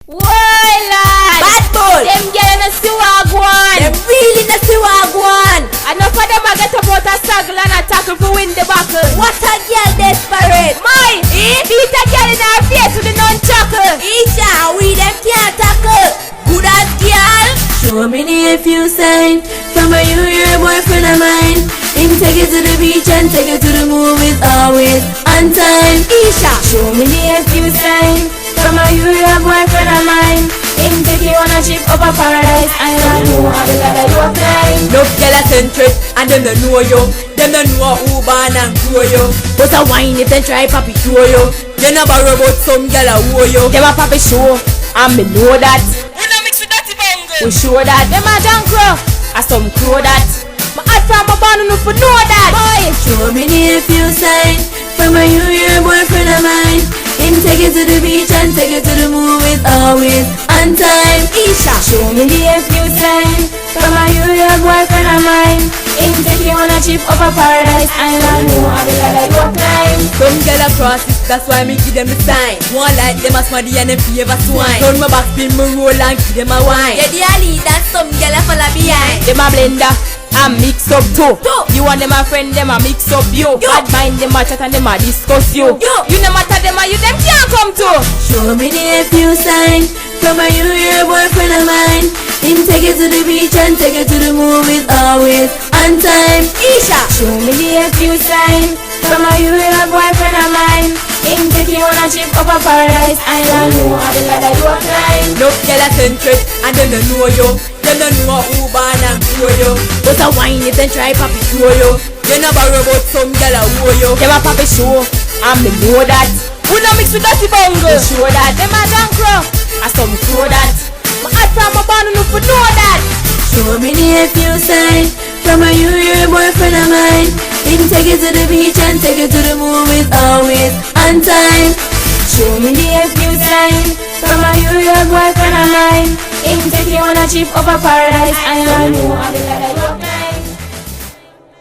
Why, lad? Bad bull. Them girl in a siwagwan. Them really not see what I want. Enough of them a get up out a struggle and a tackle for win the battle. What a girl desperate. My, beat a girl in her face with the nunchuckle. Esha, we them can't tackle. Good as girl. Show me the few sign from a you're a boyfriend of mine. Him take it to the beach and take it to the movies always on time. Esha, show me the few sign from a you're a boyfriend of mine. Him take you on a trip up a paradise island. Know how the ladder you climb. Love girl a centric and them don't know you. Them don't know who born and grow you. But a wine if they try papi show you. You never worry about some girl a who you. Them a papi show, and me know that. We not mix with dirty bungle. We show that. Them a junk crow, and some crow that. My heart from my band enough for know that. Boy, Show me the few sign from a you're a boyfriend of mine. Him take it to the beach and take it to the movies always on time. Esha, Show me the few sign from a you're a boyfriend of mine. Him take you on a trip up a paradise island. Know how the ladder you climb. Some girl a cross it, that's why me give them the sign. One like them a smarty and them favor swine. Turn my back, spin my roll and give them a wine. Yeah, the lead and some girl a follow behind. them a blender and mix up too. You and them a friend, them a mix up you. Bad mind them a chat and them a discuss you. You no matter them a you them can't come to. Show me the few sign from a you're a boyfriend of mine. Him take it to the beach and take it to the movies always on time. Esha, Show me the few sign from a you're a boyfriend of mine. Him take you on a trip up a paradise island. Know how the ladder you climb. Love girl a centric and them don't know you. Them don't know who born and grow you. But a wine if they try papi show you. You never worry about some girl a who you. them a papi show, and me know that. We no mix with dirty bungle. We show that. Them a junk crow, and some crow that. My heart from my band enough for know that. Show me the few sign from a you're a boyfriend of mine. Him take it to the beach and take it to the movies always on time. Show me the few sign from a you're a boyfriend of mine. Him take you on a trip up a paradise island. Know how the ladder